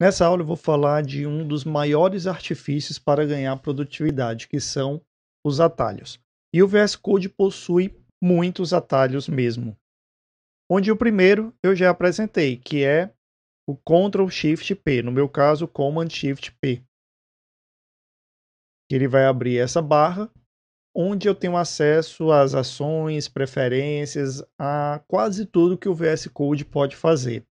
Nessa aula eu vou falar de um dos maiores artifícios para ganhar produtividade, que são os atalhos. E o VS Code possui muitos atalhos mesmo. Onde o primeiro eu já apresentei, que é o Ctrl Shift P, no meu caso Command Shift P. Ele vai abrir essa barra, onde eu tenho acesso às ações, preferências, a quase tudo que o VS Code pode fazer.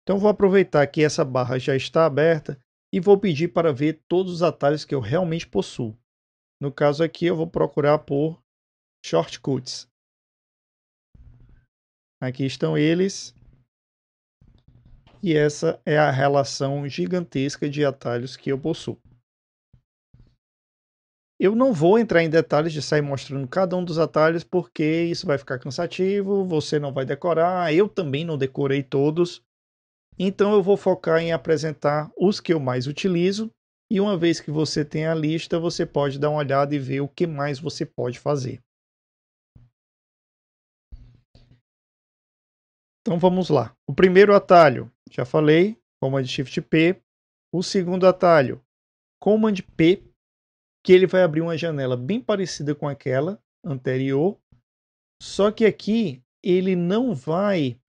Então vou aproveitar que essa barra já está aberta e vou pedir para ver todos os atalhos que eu realmente possuo. No caso aqui eu vou procurar por shortcuts. Aqui estão eles. E essa é a relação gigantesca de atalhos que eu possuo. Eu não vou entrar em detalhes de sair mostrando cada um dos atalhos, porque isso vai ficar cansativo, você não vai decorar, eu também não decorei todos. Então eu vou focar em apresentar os que eu mais utilizo, e uma vez que você tem a lista, você pode dar uma olhada e ver o que mais você pode fazer. Então vamos lá. O primeiro atalho, já falei, Command Shift P. O segundo atalho, Command P, que ele vai abrir uma janela bem parecida com aquela anterior, só que aqui ele não vai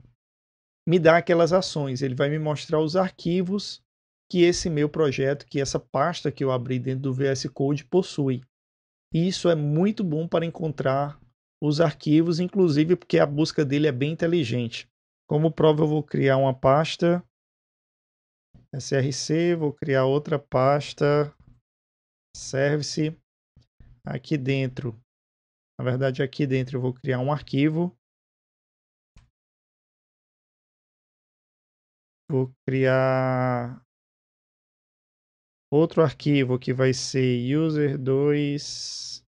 me dar aquelas ações, ele vai me mostrar os arquivos que esse meu projeto, que essa pasta que eu abri dentro do VS Code possui. E isso é muito bom para encontrar os arquivos, inclusive porque a busca dele é bem inteligente. Como prova, eu vou criar uma pasta src, vou criar outra pasta service. Aqui dentro, na verdade aqui dentro eu vou criar um arquivo. Vou criar outro arquivo que vai ser user2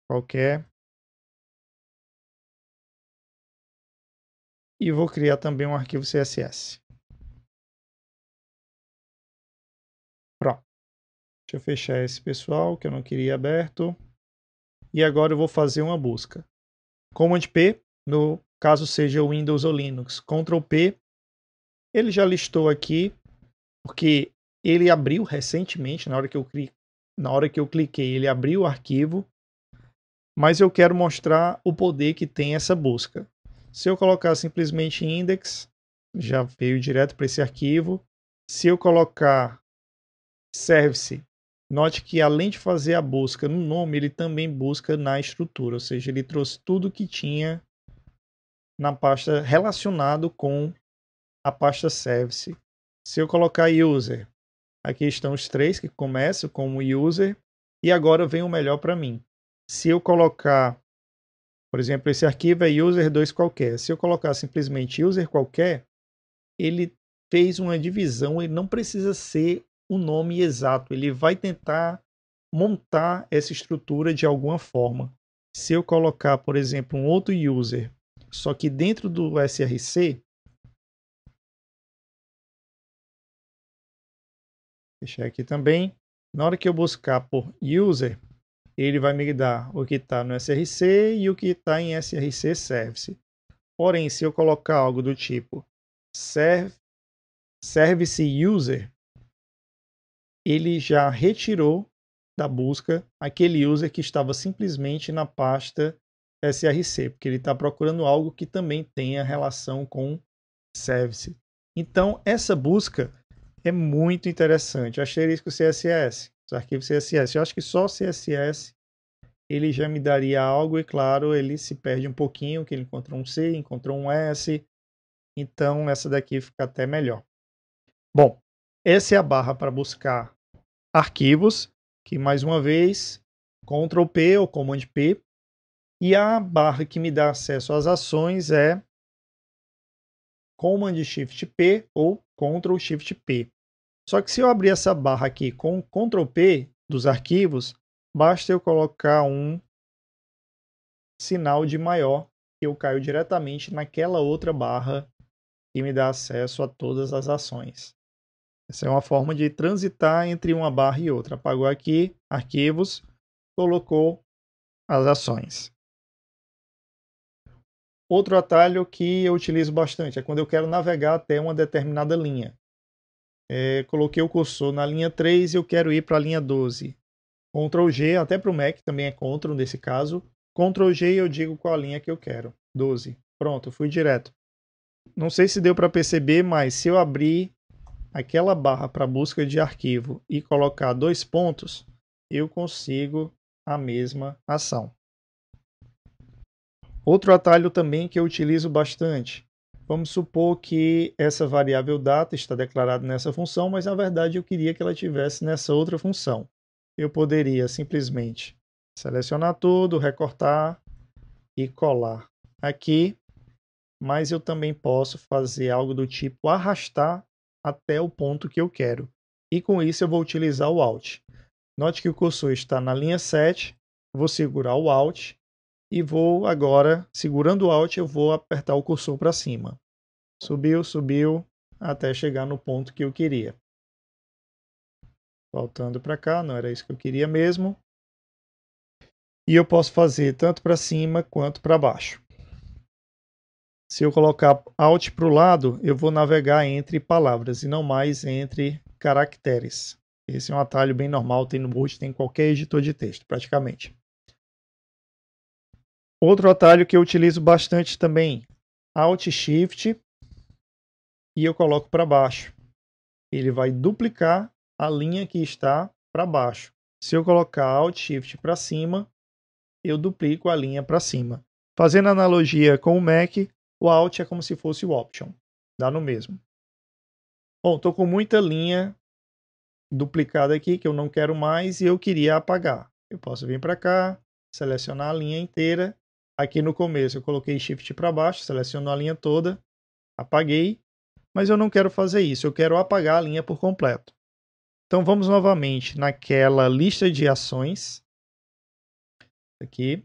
qualquer. E vou criar também um arquivo CSS. Pronto. Deixa eu fechar esse pessoal que eu não queria aberto. E agora eu vou fazer uma busca. Command P, no caso seja Windows ou Linux. Ctrl P. Ele já listou aqui, porque ele abriu recentemente, na hora que eu cliquei, ele abriu o arquivo. Mas eu quero mostrar o poder que tem essa busca. Se eu colocar simplesmente index, já veio direto para esse arquivo. Se eu colocar service, note que além de fazer a busca no nome, ele também busca na estrutura, ou seja, ele trouxe tudo que tinha na pasta relacionado com a pasta service. Se eu colocar user, aqui estão os três que começam como user, e agora vem o melhor para mim. Se eu colocar, por exemplo, esse arquivo é user2 qualquer. Se eu colocar simplesmente user qualquer, ele fez uma divisão, ele não precisa ser o nome exato, ele vai tentar montar essa estrutura de alguma forma. Se eu colocar, por exemplo, um outro user, só que dentro do src, deixar aqui também, na hora que eu buscar por user, ele vai me dar o que está no src e o que está em src service. Porém, se eu colocar algo do tipo service user, ele já retirou da busca aquele user que estava simplesmente na pasta src, porque ele está procurando algo que também tenha relação com service. Então, essa busca é muito interessante. Asterisco CSS, os arquivos CSS. Eu acho que só CSS ele já me daria algo, e claro, ele se perde um pouquinho, que ele encontrou um C, encontrou um S, então essa daqui fica até melhor. Bom, essa é a barra para buscar arquivos, que mais uma vez, Ctrl P ou Command P, e a barra que me dá acesso às ações é Command Shift P ou Ctrl Shift P. Só que se eu abrir essa barra aqui com Ctrl P dos arquivos, basta eu colocar um sinal de maior, que eu caio diretamente naquela outra barra que me dá acesso a todas as ações. Essa é uma forma de transitar entre uma barra e outra. Apagou aqui, arquivos, colocou as ações. Outro atalho que eu utilizo bastante é quando eu quero navegar até uma determinada linha. Coloquei o cursor na linha 3 e eu quero ir para a linha 12. Ctrl G, até para o Mac também é Ctrl nesse caso. Ctrl G e eu digo qual a linha que eu quero. 12. Pronto, fui direto. Não sei se deu para perceber, mas se eu abrir aquela barra para busca de arquivo e colocar 2 pontos, eu consigo a mesma ação. Outro atalho também que eu utilizo bastante. Vamos supor que essa variável data está declarada nessa função, mas na verdade eu queria que ela estivesse nessa outra função. Eu poderia simplesmente selecionar tudo, recortar e colar aqui, mas eu também posso fazer algo do tipo arrastar até o ponto que eu quero. E com isso eu vou utilizar o Alt. Note que o cursor está na linha 7, vou segurar o Alt e vou agora, segurando o Alt, eu vou apertar o cursor para cima. Subiu, subiu, até chegar no ponto que eu queria. Voltando para cá, não era isso que eu queria mesmo. E eu posso fazer tanto para cima quanto para baixo. Se eu colocar Alt para o lado, eu vou navegar entre palavras e não mais entre caracteres. Esse é um atalho bem normal, tem no Word, tem em qualquer editor de texto, praticamente. Outro atalho que eu utilizo bastante também, Alt Shift, e eu coloco para baixo. Ele vai duplicar a linha que está para baixo. Se eu colocar Alt Shift para cima, eu duplico a linha para cima. Fazendo analogia com o Mac, o Alt é como se fosse o Option. Dá no mesmo. Bom, estou com muita linha duplicada aqui que eu não quero mais e eu queria apagar. Eu posso vir para cá, selecionar a linha inteira. Aqui no começo eu coloquei Shift para baixo, seleciono a linha toda, apaguei. Mas eu não quero fazer isso, eu quero apagar a linha por completo. Então vamos novamente naquela lista de ações. Aqui,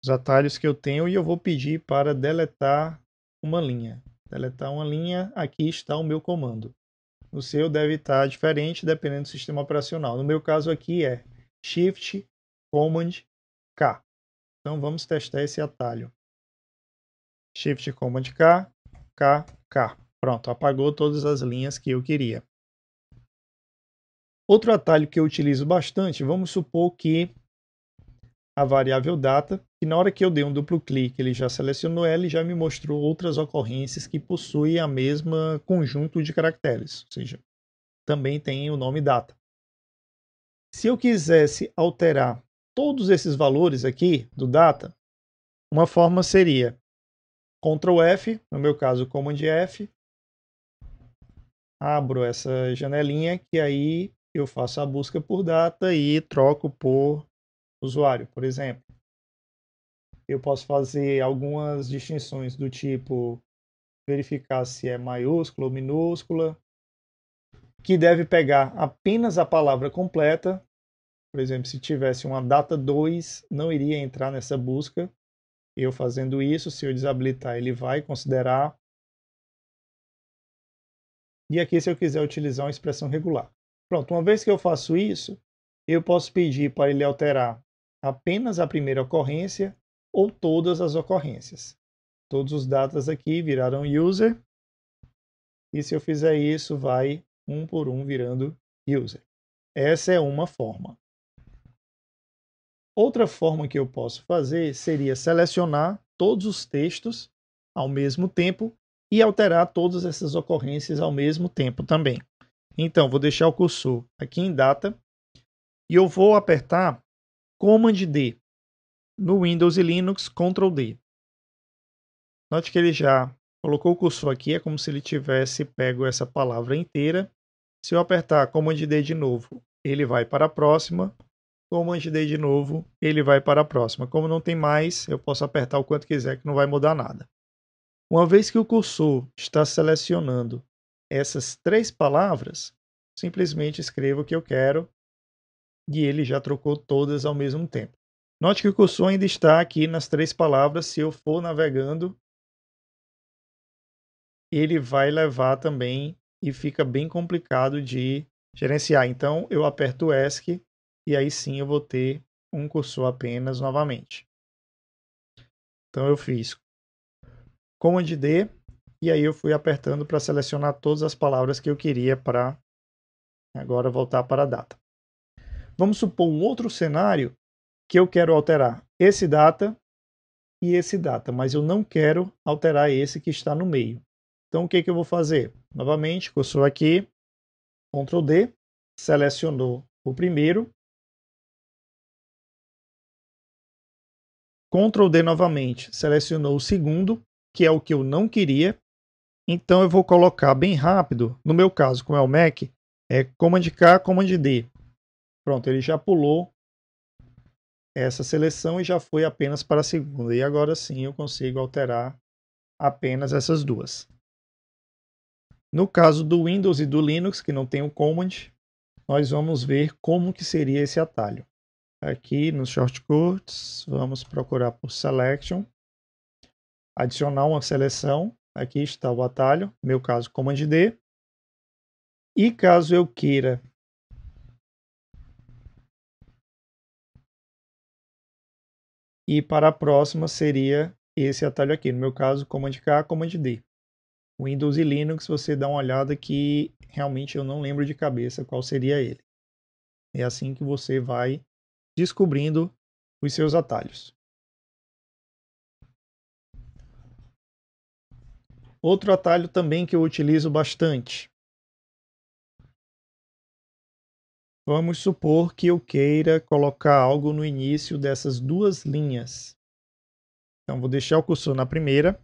os atalhos que eu tenho e eu vou pedir para deletar uma linha. Deletar uma linha, aqui está o meu comando. O seu deve estar diferente dependendo do sistema operacional. No meu caso aqui é Shift Command K. Então vamos testar esse atalho. Shift Command K, K, K. Pronto, apagou todas as linhas que eu queria. Outro atalho que eu utilizo bastante, vamos supor que a variável data, que na hora que eu dei um duplo clique, ele já selecionou ela e já me mostrou outras ocorrências que possuem a mesma conjunto de caracteres, ou seja, também tem o nome data. Se eu quisesse alterar todos esses valores aqui do data, uma forma seria Ctrl F, no meu caso Command F, abro essa janelinha que aí eu faço a busca por data e troco por usuário, por exemplo. Eu posso fazer algumas distinções do tipo verificar se é maiúscula ou minúscula, que deve pegar apenas a palavra completa. Por exemplo, se tivesse uma data 2, não iria entrar nessa busca. Eu fazendo isso, se eu desabilitar, ele vai considerar. E aqui, se eu quiser utilizar uma expressão regular. Pronto, uma vez que eu faço isso, eu posso pedir para ele alterar apenas a primeira ocorrência ou todas as ocorrências. Todos os datas aqui viraram user. E se eu fizer isso, vai um por um virando user. Essa é uma forma. Outra forma que eu posso fazer seria selecionar todos os textos ao mesmo tempo e alterar todas essas ocorrências ao mesmo tempo também. Então, vou deixar o cursor aqui em data e eu vou apertar Command D. No Windows e Linux, Ctrl D. Note que ele já colocou o cursor aqui, é como se ele tivesse pego essa palavra inteira. Se eu apertar Command D de novo, ele vai para a próxima. Command D de novo, ele vai para a próxima. Como não tem mais, eu posso apertar o quanto quiser que não vai mudar nada. Uma vez que o cursor está selecionando essas 3 palavras, simplesmente escrevo o que eu quero e ele já trocou todas ao mesmo tempo. Note que o cursor ainda está aqui nas 3 palavras. Se eu for navegando, ele vai levar também e fica bem complicado de gerenciar. Então eu aperto o ESC e aí sim eu vou ter um cursor apenas novamente. Então eu fiz Command D, E aí eu fui apertando para selecionar todas as palavras que eu queria para agora voltar para a data. Vamos supor um outro cenário que eu quero alterar esse data e esse data, mas eu não quero alterar esse que está no meio. Então o que eu vou fazer? Novamente, cursor aqui, Ctrl D, selecionou o primeiro, Ctrl D novamente, selecionou o segundo, que é o que eu não queria. Então eu vou colocar bem rápido, no meu caso, como é o Mac, é Command K, Command D. Pronto, ele já pulou essa seleção e já foi apenas para a segunda. E agora sim eu consigo alterar apenas essas duas. No caso do Windows e do Linux, que não tem o Command, nós vamos ver como que seria esse atalho. Aqui nos shortcuts, vamos procurar por Selection, adicionar uma seleção. Aqui está o atalho, no meu caso Command D. E caso eu queira ir para a próxima, seria esse atalho aqui, no meu caso Command K, Command D. Windows e Linux, você dá uma olhada que realmente eu não lembro de cabeça qual seria ele. É assim que você vai descobrindo os seus atalhos. Outro atalho também que eu utilizo bastante. Vamos supor que eu queira colocar algo no início dessas duas linhas. Então vou deixar o cursor na primeira,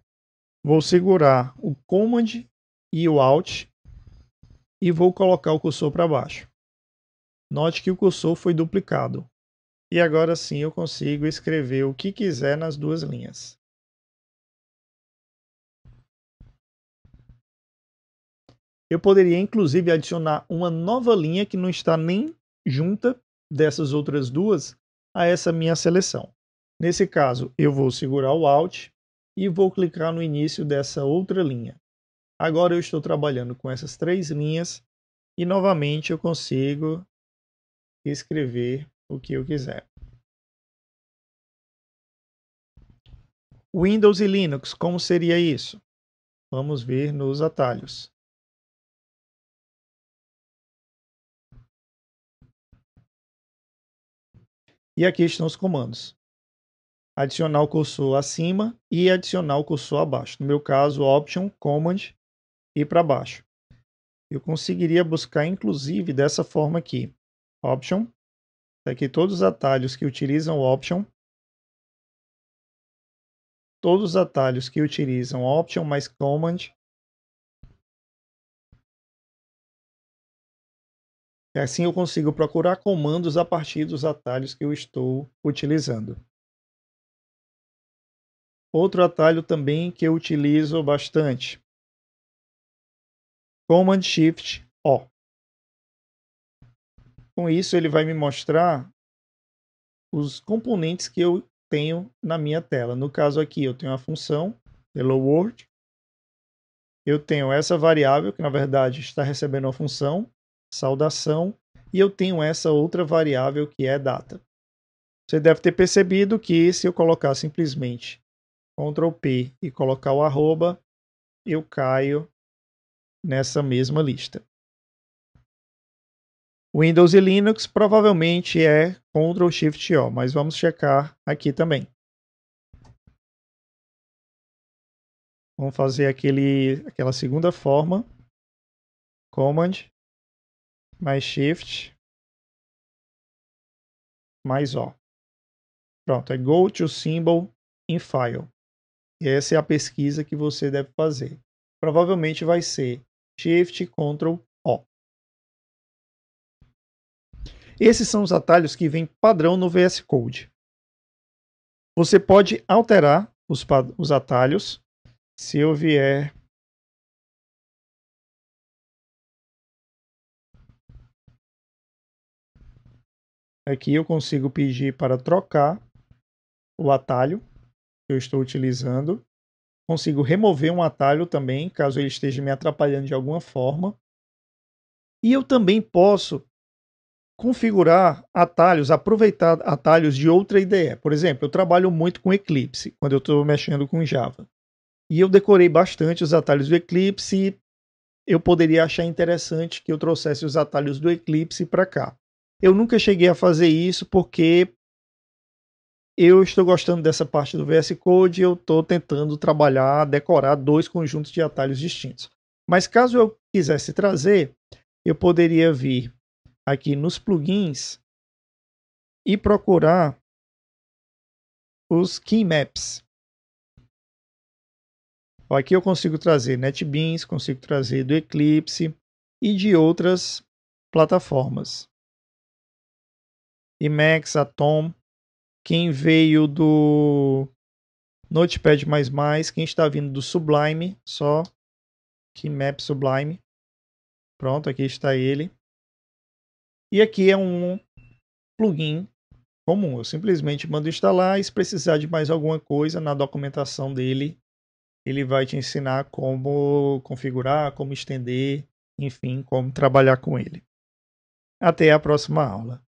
vou segurar o Command e o Alt e vou colocar o cursor para baixo. Note que o cursor foi duplicado. E agora sim eu consigo escrever o que quiser nas duas linhas. Eu poderia inclusive adicionar uma nova linha que não está nem junta dessas outras duas a essa minha seleção. Nesse caso, eu vou segurar o Alt e vou clicar no início dessa outra linha. Agora eu estou trabalhando com essas três linhas e novamente eu consigo escrever o que eu quiser. Windows e Linux, como seria isso? Vamos ver nos atalhos. E aqui estão os comandos. Adicionar o cursor acima e adicionar o cursor abaixo. No meu caso, Option, Command e para baixo. Eu conseguiria buscar inclusive dessa forma aqui. Option. Aqui todos os atalhos que utilizam Option. Todos os atalhos que utilizam Option mais Command. E assim eu consigo procurar comandos a partir dos atalhos que eu estou utilizando. Outro atalho também que eu utilizo bastante. Command Shift O. Com isso ele vai me mostrar os componentes que eu tenho na minha tela. No caso aqui eu tenho a função Hello World. Eu tenho essa variável que na verdade está recebendo uma função, saudação, e eu tenho essa outra variável que é data. Você deve ter percebido que se eu colocar simplesmente Ctrl P e colocar o arroba, eu caio nessa mesma lista. Windows e Linux provavelmente é Ctrl Shift O, mas vamos checar aqui também. Vamos fazer aquela segunda forma. Command mais Shift mais O. Pronto, é Go to Symbol in File. E essa é a pesquisa que você deve fazer. Provavelmente vai ser Shift Ctrl O. Esses são os atalhos que vêm padrão no VS Code. Você pode alterar os atalhos. Se eu vier aqui, eu consigo pedir para trocar o atalho que eu estou utilizando. Consigo remover um atalho também, caso ele esteja me atrapalhando de alguma forma. E eu também posso configurar atalhos, aproveitar atalhos de outra IDE. Por exemplo, eu trabalho muito com Eclipse, quando eu estou mexendo com Java. E eu decorei bastante os atalhos do Eclipse e eu poderia achar interessante que eu trouxesse os atalhos do Eclipse para cá. Eu nunca cheguei a fazer isso porque eu estou gostando dessa parte do VS Code e eu estou tentando trabalhar, decorar 2 conjuntos de atalhos distintos. Mas caso eu quisesse trazer, eu poderia vir aqui nos plugins e procurar os keymaps. Aqui eu consigo trazer NetBeans, consigo trazer do Eclipse e de outras plataformas. Emacs, Atom, quem veio do Notepad++, quem está vindo do Sublime, só Keymap Sublime. Pronto, aqui está ele. E aqui é um plugin comum. Eu simplesmente mando instalar e se precisar de mais alguma coisa na documentação dele, ele vai te ensinar como configurar, como estender, enfim, como trabalhar com ele. Até a próxima aula.